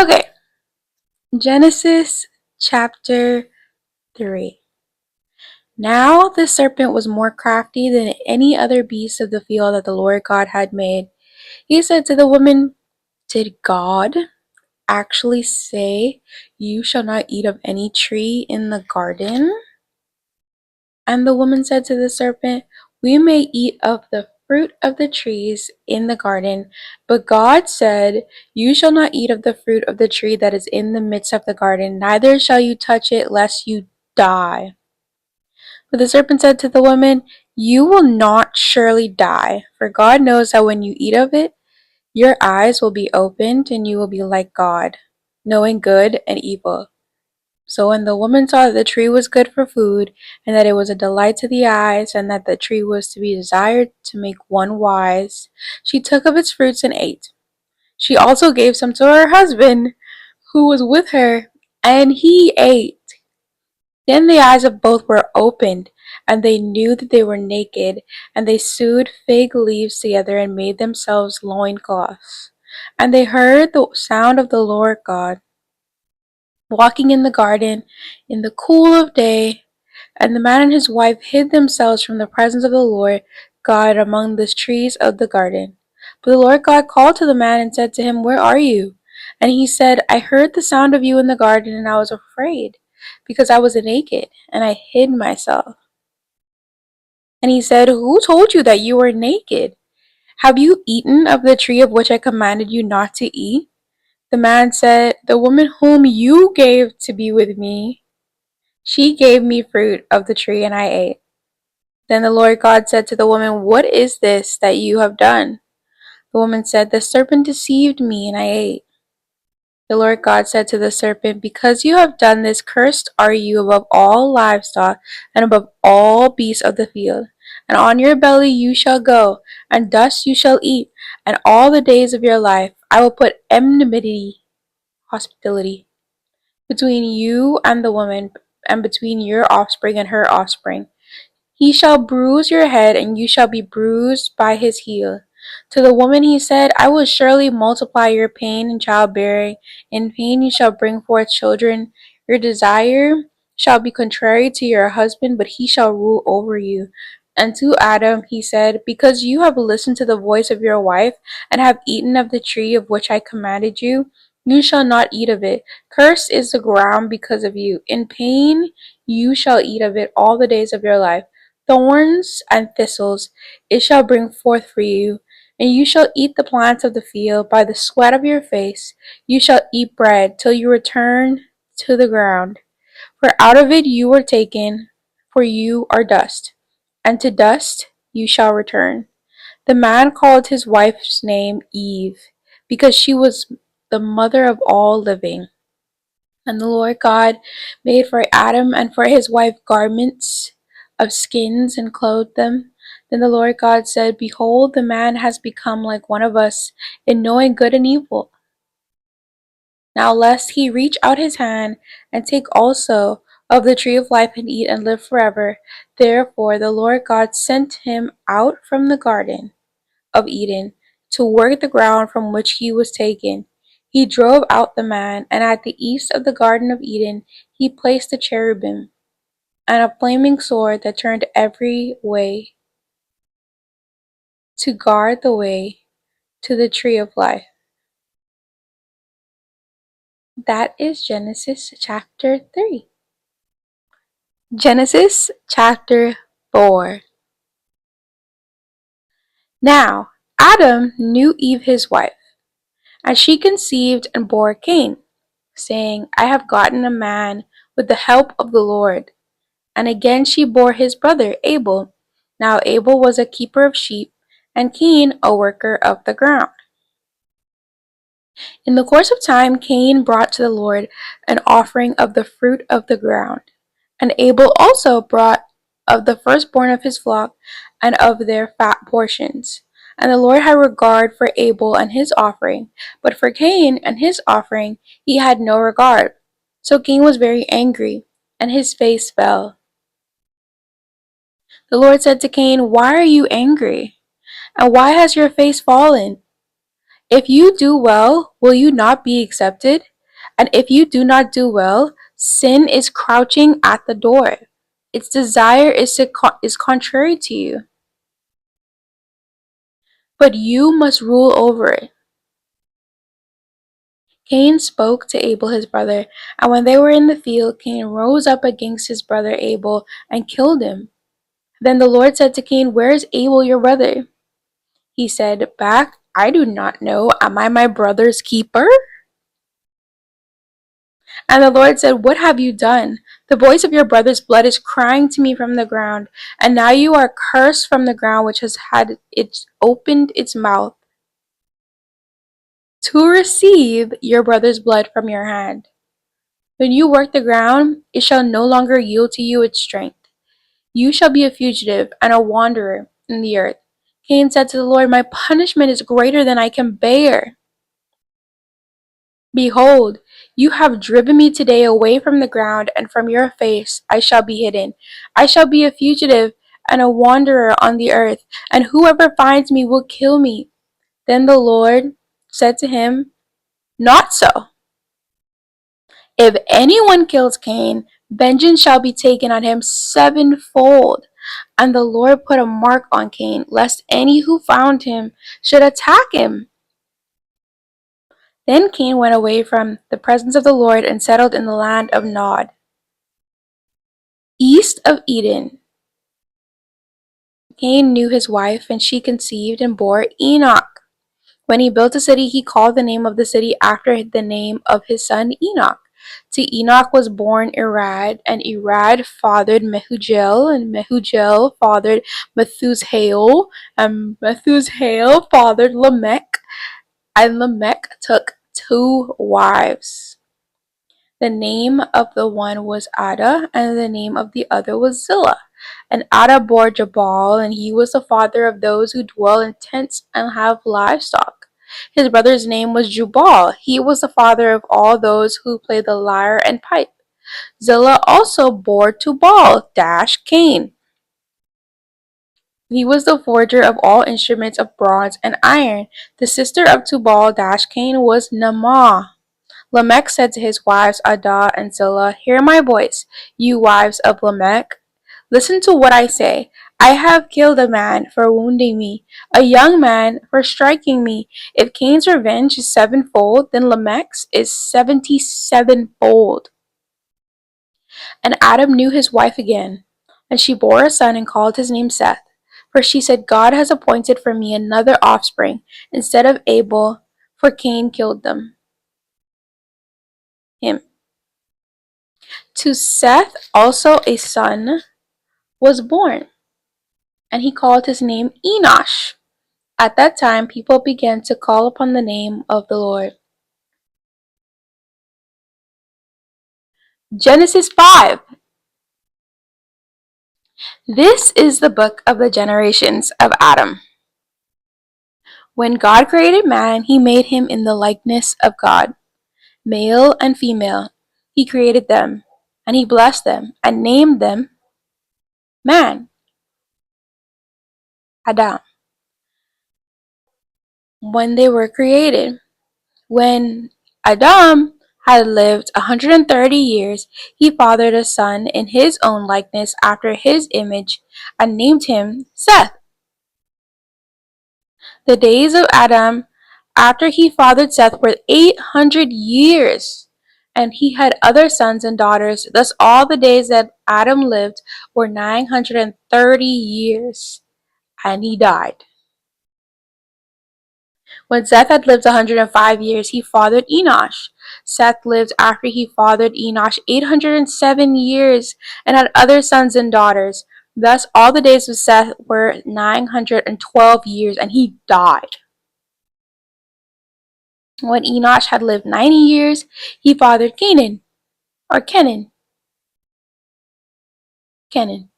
Okay, Genesis chapter 3. Now the serpent was more crafty than any other beast of the field that the Lord God had made. He said to the woman, "Did God actually say, 'You shall not eat of any tree in the garden?'" And the woman said to the serpent, "We may eat of the fruit of the trees in the garden, but God said, 'You shall not eat of the fruit of the tree that is in the midst of the garden, neither shall you touch it, lest you die.'" But the serpent said to the woman, "You will not surely die, for God knows that when you eat of it, your eyes will be opened, and you will be like God, knowing good and evil." So when the woman saw that the tree was good for food, and that it was a delight to the eyes, and that the tree was to be desired to make one wise, she took of its fruits and ate. She also gave some to her husband, who was with her, and he ate. Then the eyes of both were opened, and they knew that they were naked, and they sewed fig leaves together and made themselves loincloths. And they heard the sound of the Lord God walking in the garden in the cool of day, and the man and his wife hid themselves from the presence of the Lord God among the trees of the garden. But the Lord God called to the man and said to him, "Where are you?" And he said, "I heard the sound of you in the garden, and I was afraid, because I was naked, and I hid myself." And he said, "Who told you that you were naked? Have you eaten of the tree of which I commanded you not to eat?" The man said, "The woman whom you gave to be with me, she gave me fruit of the tree, and I ate." Then the Lord God said to the woman, "What is this that you have done?" The woman said, "The serpent deceived me, and I ate." The Lord God said to the serpent, "Because you have done this, cursed are you above all livestock and above all beasts of the field. And on your belly you shall go, and dust you shall eat, and all the days of your life I will put enmity, hostility, between you and the woman, and between your offspring and her offspring. He shall bruise your head, and you shall be bruised by his heel." To the woman he said, "I will surely multiply your pain in childbearing. In pain you shall bring forth children. Your desire shall be contrary to your husband, but he shall rule over you." And to Adam he said, "Because you have listened to the voice of your wife, and have eaten of the tree of which I commanded you, you shall not eat of it. Cursed is the ground because of you. In pain you shall eat of it all the days of your life. Thorns and thistles it shall bring forth for you, and you shall eat the plants of the field. By the sweat of your face you shall eat bread, till you return to the ground. For out of it you were taken, for you are dust, and to dust you shall return." The man called his wife's name Eve, because she was the mother of all living. And the Lord God made for Adam and for his wife garments of skins and clothed them. Then the Lord God said, "Behold, the man has become like one of us in knowing good and evil. Now lest he reach out his hand and take also of the tree of life and eat and live forever." Therefore the Lord God sent him out from the garden of Eden to work the ground from which he was taken. He drove out the man, and at the east of the Garden of Eden he placed a cherubim and a flaming sword that turned every way to guard the way to the tree of life. That is Genesis chapter 3. Genesis chapter 4. Now Adam knew Eve his wife, and she conceived and bore Cain, saying, "I have gotten a man with the help of the Lord." And again she bore his brother Abel. Now Abel was a keeper of sheep, and Cain a worker of the ground. In the course of time Cain brought to the Lord an offering of the fruit of the ground, and Abel also brought of the firstborn of his flock and of their fat portions. And the Lord had regard for Abel and his offering, but for Cain and his offering he had no regard. So Cain was very angry, and his face fell. The Lord said to Cain, "Why are you angry? And why has your face fallen? If you do well, will you not be accepted? And if you do not do well, sin is crouching at the door. Its desire is contrary to you, but you must rule over it. Cain spoke to Abel his brother, and when they were in the field, Cain rose up against his brother Abel and killed him. Then the Lord said to Cain, "Where is Abel your brother?" He said back, "I do not know. Am I my brother's keeper?" And the Lord said, "What have you done? The voice of your brother's blood is crying to me from the ground, and now you are cursed from the ground which has had it opened its mouth to receive your brother's blood from your hand. When you work the ground, it shall no longer yield to you its strength. You shall be a fugitive and a wanderer in the earth." Cain said to the Lord, "My punishment is greater than I can bear. Behold, you have driven me today away from the ground, and from your face I shall be hidden. I shall be a fugitive and a wanderer on the earth, and whoever finds me will kill me." Then the Lord said to him, "Not so. If anyone kills Cain, vengeance shall be taken on him sevenfold." And the Lord put a mark on Cain, lest any who found him should attack him. Then Cain went away from the presence of the Lord and settled in the land of Nod, east of Eden. Cain knew his wife, and she conceived and bore Enoch. When he built a city, he called the name of the city after the name of his son Enoch. To Enoch was born Irad, and Irad fathered Mehujael, and Mehujael fathered Methusael, and Methusael fathered Lamech, and Lamech took 2 wives. The name of the one was Ada, and the name of the other was Zillah. And Ada bore Jabal, and he was the father of those who dwell in tents and have livestock. His brother's name was Jubal. He was the father of all those who play the lyre and pipe. Zillah also bore Tubal, Cain. He was the forger of all instruments of bronze and iron. The sister of Tubal, Cain, was Naamah. Lamech said to his wives Adah and Zillah, "Hear my voice, you wives of Lamech. Listen to what I say. I have killed a man for wounding me, a young man for striking me. If Cain's revenge is sevenfold, then Lamech's is 77fold." And Adam knew his wife again, and she bore a son and called his name Seth. For she said, "God has appointed for me another offspring instead of Abel, for Cain killed him." To Seth also a son was born, and he called his name Enosh. At that time, people began to call upon the name of the Lord. Genesis 5. This is the book of the generations of Adam. When God created man, he made him in the likeness of God. Male and female, he created them, and he blessed them and named them man, Adam, when they were created. When Adam had lived 130 years, he fathered a son in his own likeness after his image and named him Seth. The days of Adam after he fathered Seth were 800 years, and he had other sons and daughters. Thus, all the days that Adam lived were 930 years, and he died. When Seth had lived 105 years, he fathered Enosh. Seth lived after he fathered Enosh 807 years and had other sons and daughters. Thus, all the days of Seth were 912 years, and he died. When Enosh had lived 90 years, he fathered Canaan, or Kenan. Kenan.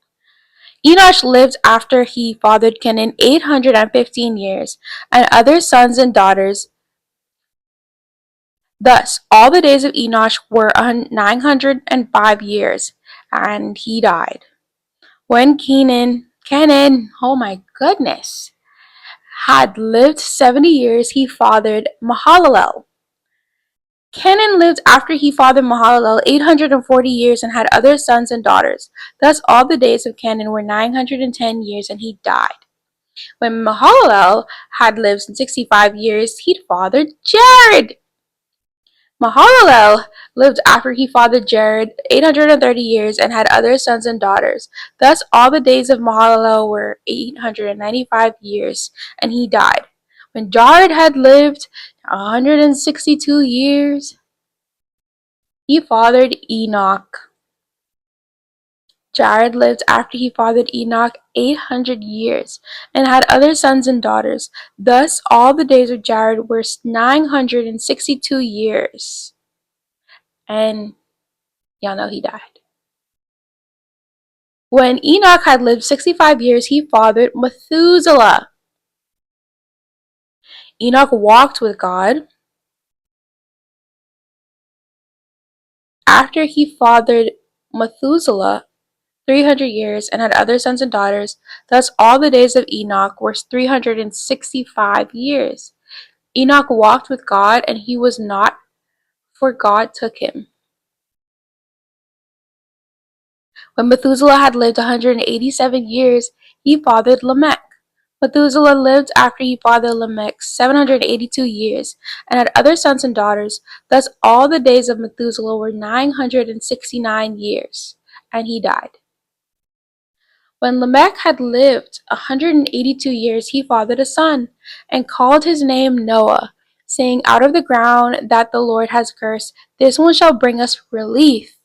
Enosh lived after he fathered Kenan 815 years, and other sons and daughters. Thus, all the days of Enosh were 905 years, and he died. When Kenan, oh my goodness, had lived 70 years, he fathered Mahalalel. Canaan lived after he fathered Mahalalel 840 years and had other sons and daughters. Thus all the days of Canaan were 910 years, and he died. When Mahalalel had lived 65 years, he fathered Jared. Mahalalel lived after he fathered Jared 830 years and had other sons and daughters. Thus all the days of Mahalalel were 895 years, and he died. When Jared had lived 162 years, he fathered Enoch. Jared lived after he fathered Enoch 800 years and had other sons and daughters. Thus all the days of Jared were 962 years. And y'all know he died. When Enoch had lived 65 years, he fathered Methuselah. Enoch walked with God after he fathered Methuselah 300 years and had other sons and daughters. Thus all the days of Enoch were 365 years. Enoch walked with God, and he was not, for God took him. When Methuselah had lived 187 years, he fathered Lamech. Methuselah lived after he fathered Lamech 782 years and had other sons and daughters. Thus all the days of Methuselah were 969 years, and he died. When Lamech had lived 182 years, he fathered a son, and called his name Noah, saying, Out of the ground that the Lord has cursed, this one shall bring us relief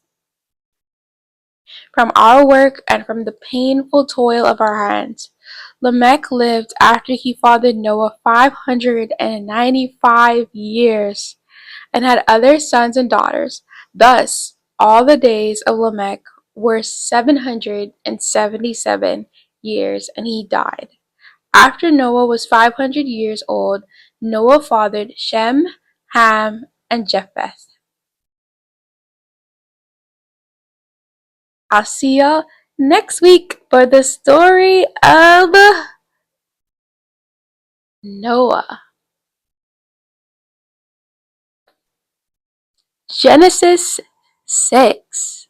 from our work and from the painful toil of our hands. Lamech lived after he fathered Noah 595 years and had other sons and daughters. Thus, all the days of Lamech were 777 years, and he died. After Noah was 500 years old, Noah fathered Shem, Ham, and Japheth. I'll see y'all next week for the story of Noah. Genesis 6.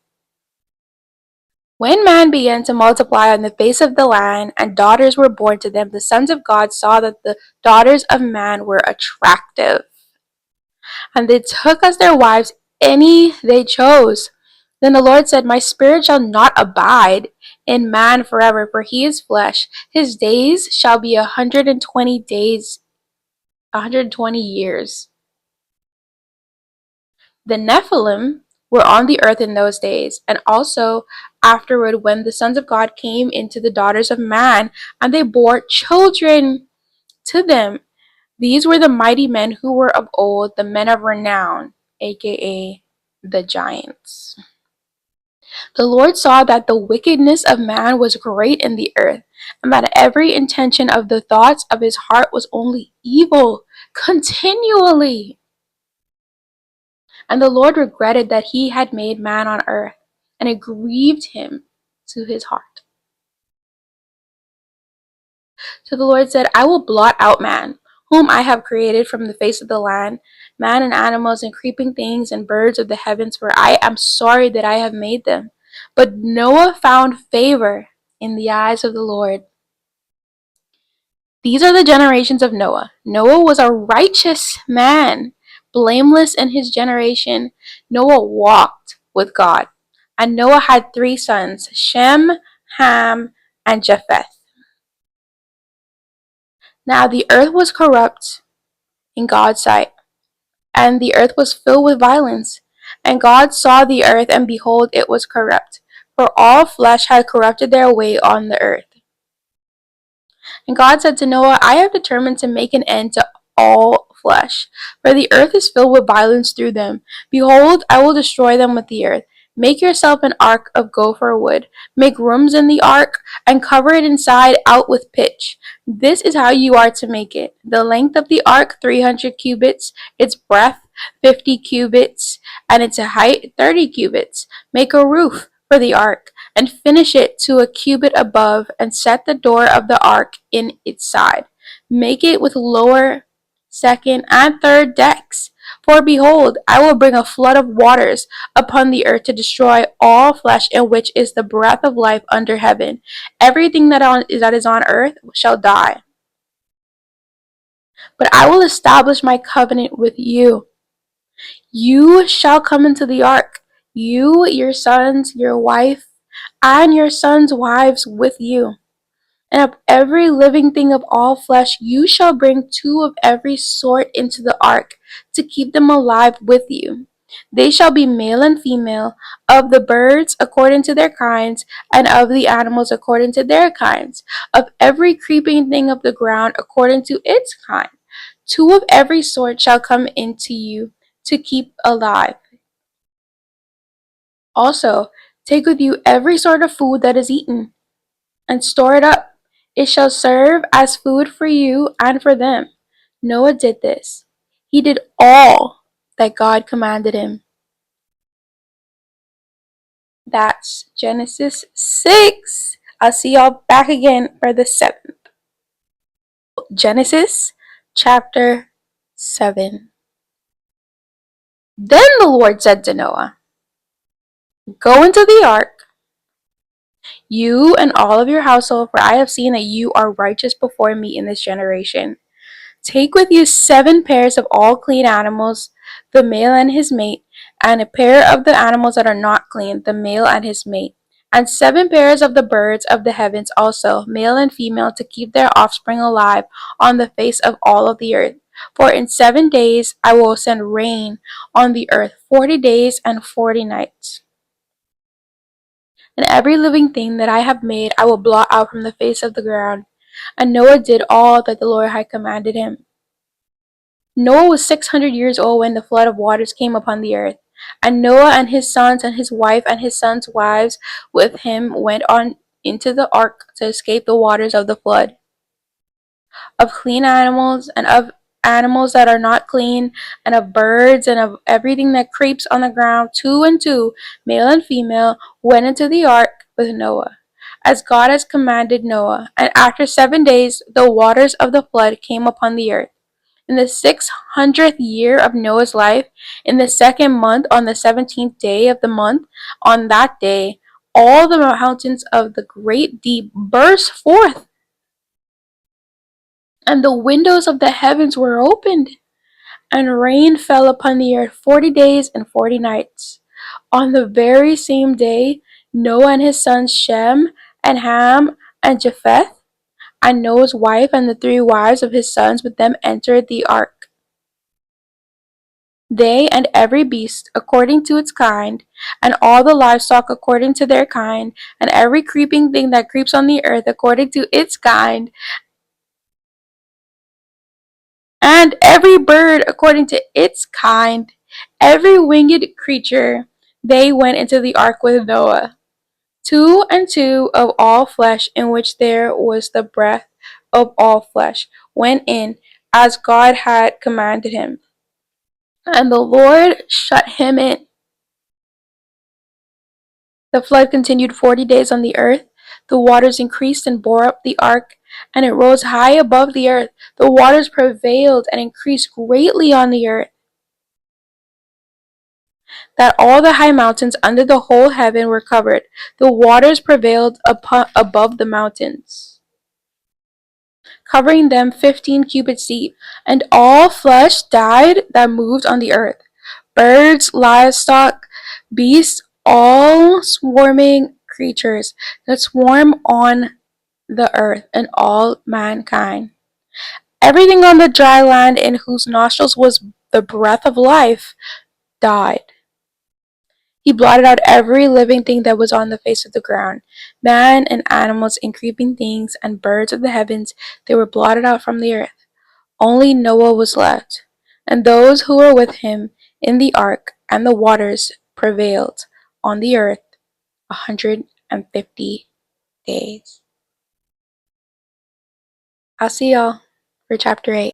When man began to multiply on the face of the land, and daughters were born to them, the sons of God saw that the daughters of man were attractive, and they took as their wives any they chose. Then the Lord said, My spirit shall not abide in man forever, for he is flesh. His days shall be 120 days, 120 years. The Nephilim were on the earth in those days, and also afterward when the sons of God came into the daughters of man, and they bore children to them. These were the mighty men who were of old, the men of renown, aka the giants. The Lord saw that the wickedness of man was great in the earth, and that every intention of the thoughts of his heart was only evil continually. And the Lord regretted that he had made man on earth, and it grieved him to his heart. So the Lord said, I will blot out man, whom I have created from the face of the land, man and animals and creeping things and birds of the heavens, for I am sorry that I have made them. But Noah found favor in the eyes of the Lord. These are the generations of Noah. Noah was a righteous man, blameless in his generation. Noah walked with God. And Noah had 3 sons, Shem, Ham, and Japheth. Now the earth was corrupt in God's sight, and the earth was filled with violence. And God saw the earth, and behold, it was corrupt, for all flesh had corrupted their way on the earth. And God said to Noah, I have determined to make an end to all flesh, for the earth is filled with violence through them. Behold, I will destroy them with the earth. Make yourself an ark of gopher wood. Make rooms in the ark, and cover it inside out with pitch. This is how you are to make it. The length of the ark 300 cubits, its breadth 50 cubits, and its height 30 cubits. Make a roof for the ark, and finish it to a cubit above, and set the door of the ark in its side. Make it with lower, second, and third decks. For behold, I will bring a flood of waters upon the earth to destroy all flesh, in which is the breath of life under heaven. Everything that is on earth shall die. But I will establish my covenant with you. You shall come into the ark, you, your sons, your wife, and your sons' wives with you. And of every living thing of all flesh, you shall bring two of every sort into the ark, to keep them alive with you. They shall be male and female, of the birds according to their kinds, and of the animals according to their kinds, of every creeping thing of the ground according to its kind. Two of every sort shall come into you to keep alive. Also, take with you every sort of food that is eaten, and store it up. It shall serve as food for you and for them. Noah did this. He did all that God commanded him. That's Genesis 6. I'll see y'all back again for the 7th. Genesis chapter 7. Then the Lord said to Noah, "Go into the ark, you and all of your household, for I have seen that you are righteous before me in this generation. Take with you 7 pairs of all clean animals, the male and his mate, and a pair of the animals that are not clean, the male and his mate, and 7 pairs of the birds of the heavens also, male and female, to keep their offspring alive on the face of all of the earth. For in 7 days I will send rain on the earth, 40 days and 40 nights. And every living thing that I have made I will blot out from the face of the ground." And Noah did all that the Lord had commanded him. Noah was 600 years old when the flood of waters came upon the earth. And Noah and his sons and his wife and his sons' wives with him went on into the ark to escape the waters of the flood. Of clean animals and of animals that are not clean, and of birds and of everything that creeps on the ground, 2 and 2, male and female, went into the ark with Noah, as God has commanded Noah. And after 7 days the waters of the flood came upon the earth. In the 600th year of Noah's life, in the 2nd month, on the 17th day of the month, on that day, all the mountains of the great deep burst forth, and the windows of the heavens were opened, and rain fell upon the earth 40 days and 40 nights. On the very same day, Noah and his sons Shem and Ham and Japheth, and Noah's wife and the 3 wives of his sons with them entered the ark. They and every beast according to its kind, and all the livestock according to their kind, and every creeping thing that creeps on the earth according to its kind, and every bird according to its kind, every winged creature, they went into the ark with Noah. 2 and 2 of all flesh, in which there was the breath of all flesh, went in, as God had commanded him. And the Lord shut him in. The flood continued 40 days on the earth. The waters increased and bore up the ark, and it rose high above the earth. The waters prevailed and increased greatly on the earth, that all the high mountains under the whole heaven were covered. The waters prevailed above the mountains, covering them 15 cubits deep. And all flesh died that moved on the earth, birds, livestock, beasts, all swarming creatures that swarm on the earth, and all mankind. Everything on the dry land in whose nostrils was the breath of life died. He blotted out every living thing that was on the face of the ground, man and animals and creeping things and birds of the heavens. They were blotted out from the earth. Only Noah was left, and those who were with him in the ark, and the waters prevailed on the earth 150 days. I'll see y'all for chapter 8.